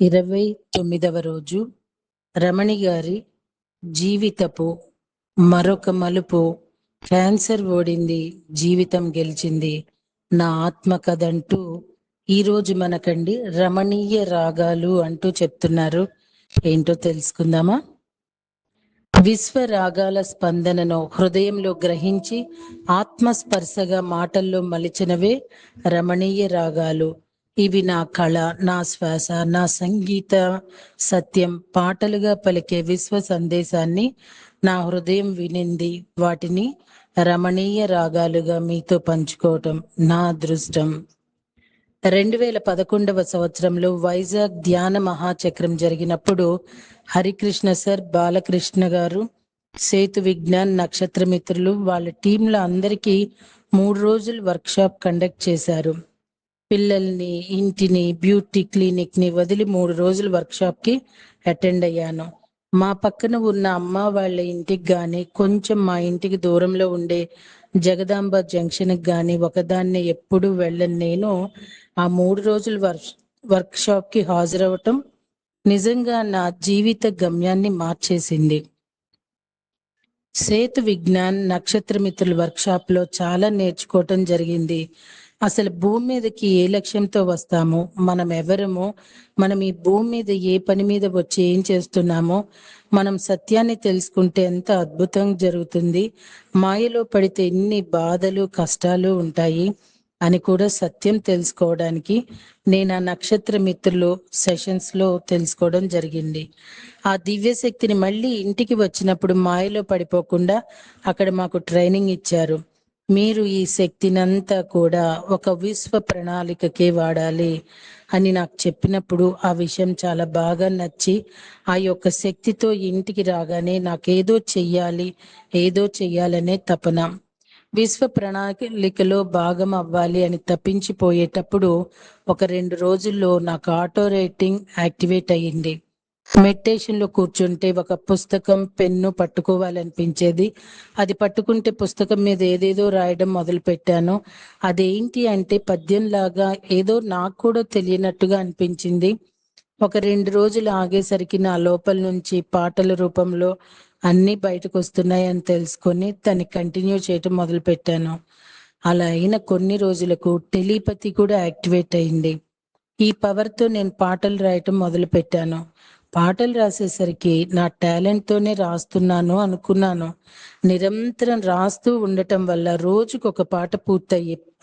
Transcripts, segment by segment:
29వ రోజు రమణి గారి జీవితపు మరొక మలుపు. క్యాన్సర్ ఓడింది, జీవితం గెలిచింది, నా ఆత్మ కథంటూ ఈరోజు మనకండి రమణీయ రాగాలు అంటూ చెప్తున్నారు. ఏంటో తెలుసుకుందామా? విశ్వ రాగాల స్పందనను హృదయంలో గ్రహించి ఆత్మస్పర్శగా మాటల్లో మలిచినవే రమణీయ రాగాలు. ఇవి నా కళ, నా శ్వాస, నా సంగీత సత్యం. పాటలుగా పలికే విశ్వ సందేశాన్ని నా హృదయం వినింది. వాటిని రమణీయ రాగాలుగా మీతో పంచుకోవటం నా అదృష్టం. 2011వ సంవత్సరంలో వైజాగ్ ధ్యాన మహాచక్రం జరిగినప్పుడు హరికృష్ణ సార్, బాలకృష్ణ గారు, సేతు విజ్ఞాన్, నక్షత్ర మిత్రులు వాళ్ళ టీంల అందరికీ 3 రోజులు వర్క్షాప్ కండక్ట్ చేశారు. పిల్లల్ని, ఇంటిని, బ్యూటీ క్లినిక్ ని వదిలి 3 రోజులు వర్క్షాప్ కి అటెండ్ అయ్యాను. మా పక్కన ఉన్న అమ్మ వాళ్ళ ఇంటికి గాని, కొంచెం మా ఇంటికి దూరంలో ఉండే జగదాంబ జంక్షన్ కి గాని ఒకదాన్ని ఎప్పుడు వెళ్ళను. నేను ఆ 3 రోజులు వర్క్షాప్ కి హాజరవటం నిజంగా నా జీవిత గమ్యాన్ని మార్చేసింది. సేతు విజ్ఞాన్, నక్షత్ర మిత్రుల వర్క్షాప్ లో చాలా నేర్చుకోవటం జరిగింది. అసలు భూమి మీదకి ఏ లక్ష్యంతో వస్తామో, మనం ఎవరమో, మనం ఈ భూమి మీద ఏ పని మీద వచ్చి ఏం చేస్తున్నామో మనం సత్యాన్ని తెలుసుకుంటే ఎంత అద్భుతం జరుగుతుంది. మాయలో పడితే ఎన్ని బాధలు, కష్టాలు ఉంటాయి అని కూడా సత్యం తెలుసుకోవడానికి నేను ఆ నక్షత్ర మిత్రులు సెషన్స్ లో తెలుసుకోవడం జరిగింది. ఆ దివ్య శక్తిని మళ్ళీ ఇంటికి వచ్చినప్పుడు మాయలో పడిపోకుండా అక్కడ మాకు ట్రైనింగ్ ఇచ్చారు. మీరు ఈ శక్తినంతా కూడా ఒక విశ్వ ప్రణాళికకే వాడాలి అని నాకు చెప్పినప్పుడు ఆ విషయం చాలా బాగా నచ్చి, ఆ యొక్క శక్తితో ఇంటికి రాగానే నాకేదో చెయ్యాలి, ఏదో చెయ్యాలనే తపన. విశ్వ ప్రణాళికలో భాగం అవ్వాలి అని తప్పించిపోయేటప్పుడు ఒక 2 రోజుల్లో నాకు ఆటో రైటింగ్ యాక్టివేట్ అయ్యింది. మెడిటేషన్ లో కూర్చుంటే ఒక పుస్తకం, పెన్ను పట్టుకోవాలనిపించేది. అది పట్టుకుంటే పుస్తకం మీద ఏదేదో రాయడం మొదలు పెట్టాను. అదేంటి అంటే పద్యంలాగా ఏదో నాకు కూడా తెలియనట్టుగా అనిపించింది. ఒక 2 రోజులు ఆగేసరికి నా లోపల నుంచి పాటల రూపంలో అన్ని బయటకు వస్తున్నాయి అని తెలుసుకొని దాన్ని కంటిన్యూ చేయటం మొదలు పెట్టాను. అలా అయిన కొన్ని రోజులకు టెలిపతి కూడా యాక్టివేట్ అయింది. ఈ పవర్ తో నేను పాటలు రాయటం మొదలు పెట్టాను. పాటలు రాసేసరికి నా టాలెంట్ తోనే రాస్తున్నాను అనుకున్నాను. నిరంతరం రాస్తూ ఉండటం వల్ల రోజుకు ఒక పాట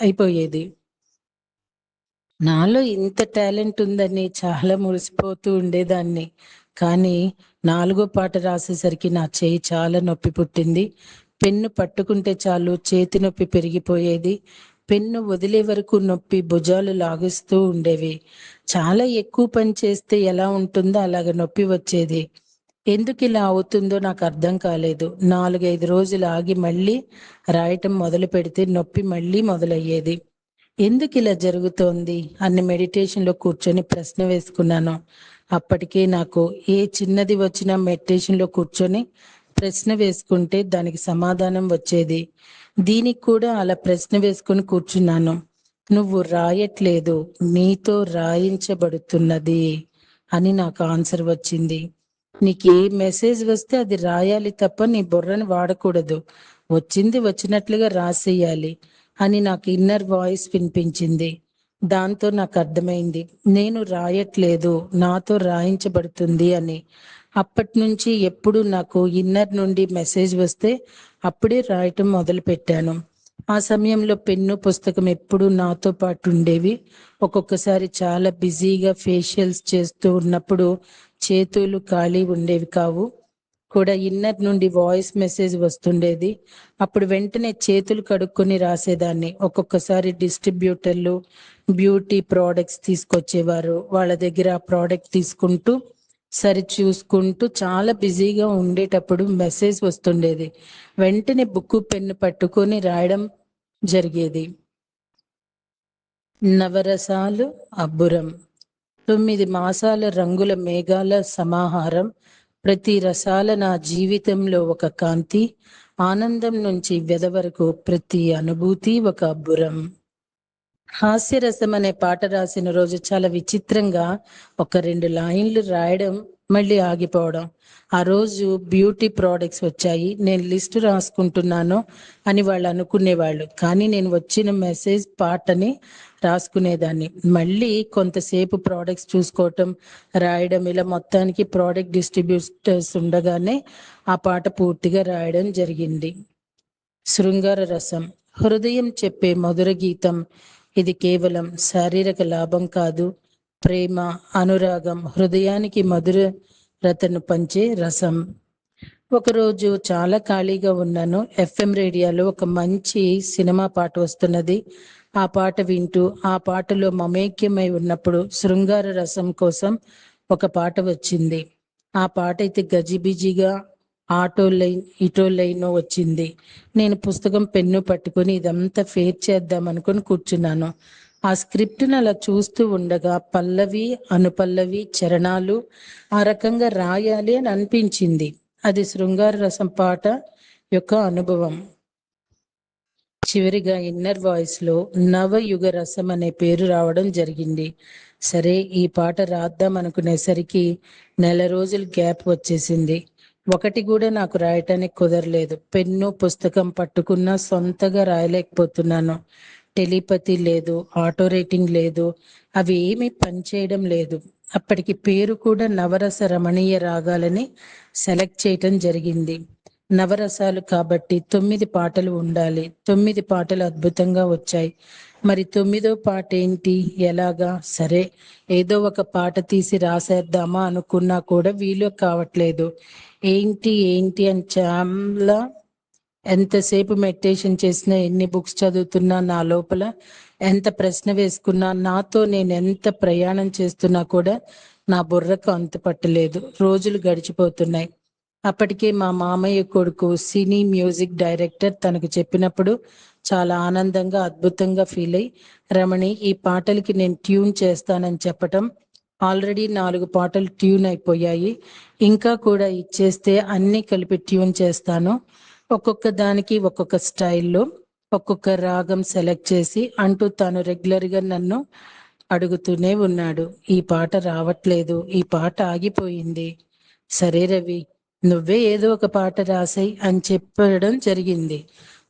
అయిపోయేది. నాలో ఇంత టాలెంట్ ఉందని చాలా మురిసిపోతూ ఉండేదాన్ని. కానీ 4వ పాట రాసేసరికి నా చేయి చాలా నొప్పి పుట్టింది. పెన్ను పట్టుకుంటే చాలు చేతి నొప్పి పెరిగిపోయేది. పెన్ను వదిలే వరకు నొప్పి భుజాలు లాగిస్తూ ఉండేవి. చాలా ఎక్కువ పని చేస్తే ఎలా ఉంటుందో అలాగ నొప్పి వచ్చేది. ఎందుకు ఇలా అవుతుందో నాకు అర్థం కాలేదు. 4-5 రోజులు ఆగి మళ్ళీ రాయటం మొదలు పెడితే నొప్పి మళ్ళీ మొదలయ్యేది. ఎందుకు ఇలా జరుగుతోంది అన్ని మెడిటేషన్ లో కూర్చొని ప్రశ్న వేసుకున్నాను. అప్పటికే నాకు ఏ చిన్నది వచ్చినా మెడిటేషన్ లో కూర్చొని ప్రశ్న వేసుకుంటే దానికి సమాధానం వచ్చేది. దీనికి కూడా అలా ప్రశ్న వేసుకొని కూర్చున్నాను. నువ్వు రాయట్లేదు, నీతో రాయించబడుతున్నది అని నాకు ఆన్సర్ వచ్చింది. నీకు ఏ మెసేజ్ వస్తే అది రాయాలి తప్ప నీ బుర్రని వాడకూడదు. వచ్చింది వచ్చినట్లుగా రాసేయాలి అని నాకు ఇన్నర్ వాయిస్ వినిపించింది. దాంతో నాకు అర్థమైంది నేను రాయట్లేదు, నాతో రాయించబడుతుంది అని. అప్పటి నుంచి ఎప్పుడు నాకు ఇన్నర్ నుండి మెసేజ్ వస్తే అప్పుడే రాయటం మొదలు పెట్టాను. ఆ సమయంలో పెన్ను, పుస్తకం ఎప్పుడు నాతో పాటు ఉండేవి. ఒక్కొక్కసారి చాలా బిజీగా ఫేషియల్స్ చేస్తూ ఉన్నప్పుడు చేతులు ఖాళీ ఉండేవి కావు. కూడా ఇన్నర్ నుండి వాయిస్ మెసేజ్ వస్తుండేది. అప్పుడు వెంటనే చేతులు కడుక్కొని రాసేదాన్ని. ఒక్కొక్కసారి డిస్ట్రిబ్యూటర్లు బ్యూటీ ప్రోడక్ట్స్ తీసుకొచ్చేవారు. వాళ్ళ దగ్గర ఆ ప్రోడక్ట్ తీసుకుంటూ సరి చూసుకుంటూ చాలా బిజీగా ఉండేటప్పుడు మెసేజ్ వస్తుండేది. వెంటనే బుక్కు, పెన్ను పట్టుకొని రాయడం జరిగేది. నవరసాలు అబ్బురం, 9 మాసాల రంగుల మేఘాల సమాహారం. ప్రతి రసాల నా జీవితంలో ఒక కాంతి. ఆనందం నుంచి వ్యధ వరకు ప్రతి అనుభూతి ఒక అబ్బురం. హాస్యరసం అనే పాట రాసిన రోజు చాలా విచిత్రంగా ఒక 2 లైన్లు రాయడం, మళ్ళీ ఆగిపోవడం. ఆ రోజు బ్యూటీ ప్రోడక్ట్స్ వచ్చాయి. నేను లిస్ట్ రాసుకుంటున్నాను అని వాళ్ళు అనుకునేవాళ్ళు. కానీ నేను వచ్చిన మెసేజ్ పాటని రాసుకునేదాన్ని. మళ్ళీ కొంతసేపు ప్రోడక్ట్స్ చూసుకోవటం, రాయడం, ఇలా మొత్తానికి ప్రోడక్ట్ డిస్ట్రిబ్యూటర్స్ ఉండగానే ఆ పాట పూర్తిగా రాయడం జరిగింది. శృంగార రసం, హృదయం చెప్పే మధుర గీతం. ఇది కేవలం శారీరక లాభం కాదు, ప్రేమ, అనురాగం, హృదయానికి మధురతను పంచే రసం. ఒకరోజు చాలా ఖాళీగా ఉన్నాను. ఎఫ్ఎం రేడియోలో ఒక మంచి సినిమా పాట వస్తున్నది. ఆ పాట వింటూ ఆ పాటలో మమేక్యమై ఉన్నప్పుడు శృంగార రసం కోసం ఒక పాట వచ్చింది. ఆ పాట అయితే గజిబిజిగా ఆటో లైన్ ఇటో లైన్ వచ్చింది. నేను పుస్తకం పెన్ను పట్టుకొని ఇదంతా ఫేర్ చేద్దాం అనుకుని కూర్చున్నాను. ఆ స్క్రిప్ట్ని అలా చూస్తూ ఉండగా పల్లవి, అనుపల్లవి, చరణాలు ఆ రకంగా రాయాలి అని అనిపించింది. అది శృంగార రసం పాట యొక్క అనుభవం. చివరిగా ఇన్నర్ వాయిస్ లో నవయుగ రసం అనే పేరు రావడం జరిగింది. సరే, ఈ పాట రాద్దాం అనుకునేసరికి 1 నెల గ్యాప్ వచ్చేసింది. ఒకటి కూడా నాకు రాయటానికి కుదరలేదు. పెన్ను పుస్తకం పట్టుకున్నా సొంతగా రాయలేకపోతున్నాను. టెలిపతి లేదు, ఆటో రేటింగ్ లేదు, అవి ఏమీ పనిచేయడం లేదు. అప్పటికి పేరు కూడా నవరస రమణీయ రాగాలని సెలెక్ట్ చేయటం జరిగింది. నవరసాలు కాబట్టి 9 పాటలు ఉండాలి. 9 పాటలు అద్భుతంగా వచ్చాయి. మరి 9వ పాట ఏంటి, ఎలాగా? సరే, ఏదో ఒక పాట తీసి రాసేద్దామా అనుకున్నా కూడా వీలు కావట్లేదు. ఏంటి ఏంటి అని చాలా ఎంతసేపు మెడిటేషన్ చేసినా, ఎన్ని బుక్స్ చదువుతున్నా, నా లోపల ఎంత ప్రశ్న వేసుకున్నా, నాతో నేను ఎంత ప్రయాణం చేస్తున్నా కూడా నా బుర్రకు అంతు పట్టలేదు. రోజులు గడిచిపోతున్నాయి. అప్పటికే మా మామయ్య కొడుకు సినీ మ్యూజిక్ డైరెక్టర్ తనకు చెప్పినప్పుడు చాలా ఆనందంగా, అద్భుతంగా ఫీల్ అయ్యి, రమణి, ఈ పాటలకి నేను ట్యూన్ చేస్తానని చెప్పటం. ఆల్రెడీ 4 పాటలు ట్యూన్ అయిపోయాయి. ఇంకా కూడా ఇచ్చేస్తే అన్ని కలిపి ట్యూన్ చేస్తాను. ఒక్కొక్క దానికి ఒక్కొక్క స్టైల్లో ఒక్కొక్క రాగం సెలెక్ట్ చేసి అంటూ తాను రెగ్యులర్గా నన్ను అడుగుతూనే ఉన్నాడు. ఈ పాట రావట్లేదు, ఈ పాట ఆగిపోయింది. సరే రవి, నువ్వే ఏదో ఒక పాట రాసాయి అని చెప్పడం జరిగింది.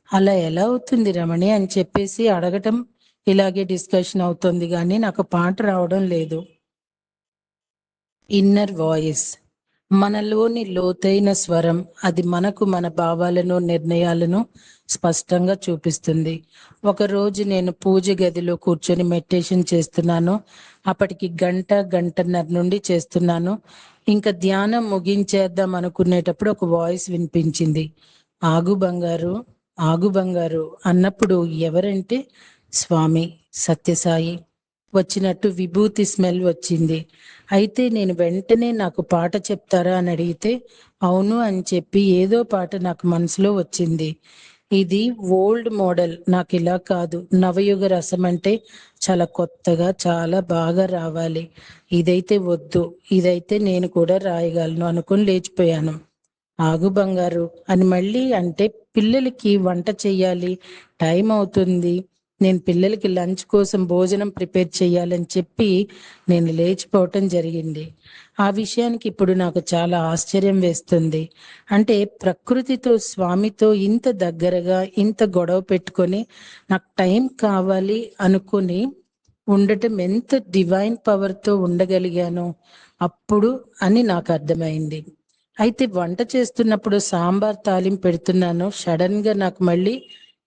అలా ఎలా అవుతుంది రమణి అని చెప్పేసి అడగటం, ఇలాగే డిస్కషన్ అవుతుంది, కానీ నాకు పాట రావడం లేదు. ఇన్నర్ వాయిస్, మనలోని లోతైన స్వరం. అది మనకు మన భావాలను, నిర్ణయాలను స్పష్టంగా చూపిస్తుంది. ఒకరోజు నేను పూజ గదిలో కూర్చొని మెడిటేషన్ చేస్తున్నాను. అప్పటికి గంటన్నర నుండి చేస్తున్నాను. ఇంకా ధ్యానం ముగించేద్దాం అనుకునేటప్పుడు ఒక వాయిస్ వినిపించింది. ఆగు బంగారు, ఆగు బంగారు అన్నప్పుడు ఎవరంటే స్వామి సత్యసాయి వచ్చినట్టు విభూతి స్మెల్ వచ్చింది. అయితే నేను వెంటనే నాకు పాట చెప్తారా అని అడిగితే అవును అని చెప్పి ఏదో పాట నాకు మనసులో వచ్చింది. ఇది ఓల్డ్ మోడల్, నాకు ఇలా కాదు, నవయుగ రసం అంటే చాలా కొత్తగా, చాలా బాగా రావాలి. ఇదైతే వద్దు, ఇదైతే నేను కూడా రాయగలను అనుకుని లేచిపోయాను. ఆగు బంగారు అని మళ్ళీ అంటే పిల్లలకి వంట చెయ్యాలి, టైం అవుతుంది, నేను పిల్లలకి లంచ్ కోసం భోజనం ప్రిపేర్ చేయాలని చెప్పి నేను లేచిపోవటం జరిగింది. ఆ విషయానికి ఇప్పుడు నాకు చాలా ఆశ్చర్యం వేస్తుంది. అంటే ప్రకృతితో, స్వామితో ఇంత దగ్గరగా, ఇంత గొడవ పెట్టుకొని నాకు టైం కావాలి అనుకుని ఉండటం ఎంత డివైన్ పవర్తో ఉండగలిగాను అప్పుడు అని నాకు అర్థమైంది. అయితే వంట చేస్తున్నప్పుడు సాంబార్ తాలింపు పెడుతున్నాను. సడన్ గా నాకు మళ్ళీ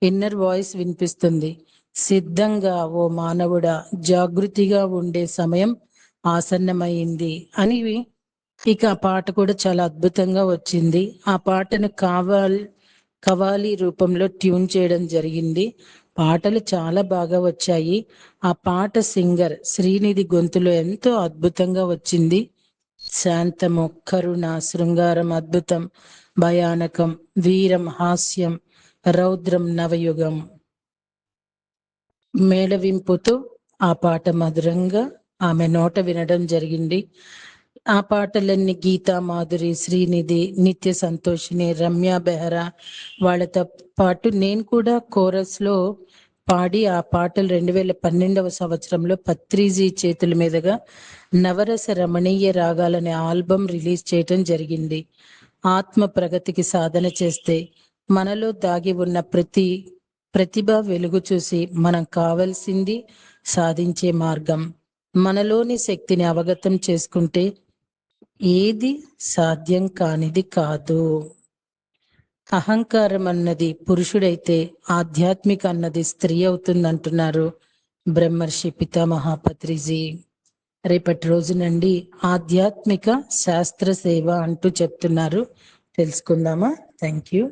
ఇన్నర్ వాయిస్ వినిపిస్తుంది. సిద్ధంగా ఓ మానవుడా, జాగృతిగా ఉండే సమయం ఆసన్నమైంది అని. ఇక ఆ పాట కూడా చాలా అద్భుతంగా వచ్చింది. ఆ పాటను కవాలి రూపంలో ట్యూన్ చేయడం జరిగింది. పాటలు చాలా బాగా వచ్చాయి. ఆ పాట సింగర్ శ్రీనిధి గొంతులో ఎంతో అద్భుతంగా వచ్చింది. శాంతము, కరుణ, శృంగారం, అద్భుతం, భయానకం, వీరం, హాస్యం, రౌద్రం, నవయుగం, మేళవింపుతో ఆ పాట మధురంగా ఆమె నోట వినడం జరిగింది. ఆ పాటలన్నీ గీతా మాధురి, శ్రీనిధి, నిత్య సంతోషిని, రమ్య బెహరా వాళ్ళతో పాటు నేను కూడా కోరస్ లో పాడి ఆ పాటలు 2012వ సంవత్సరంలో పత్రిజీ చేతుల మీదుగా నవరస రమణీయ రాగాలనే ఆల్బమ్ రిలీజ్ చేయటం జరిగింది. ఆత్మ ప్రగతికి సాధన చేస్తే మనలో దాగి ఉన్న ప్రతిభ వెలుగు చూసి మనం కావలసింది సాధించే మార్గం. మనలోని శక్తిని అవగతం చేసుకుంటే ఏది సాధ్యం కానిది కాదు. అహంకారం అన్నది పురుషుడైతే ఆధ్యాత్మిక అన్నది స్త్రీ అవుతుందంటున్నారు బ్రహ్మర్షి పితామహ పత్రిజీ. రేపటి రోజునండి ఆధ్యాత్మిక శాస్త్ర సేవ అంటూ చెప్తున్నారు. తెలుసుకుందామా? Thank you.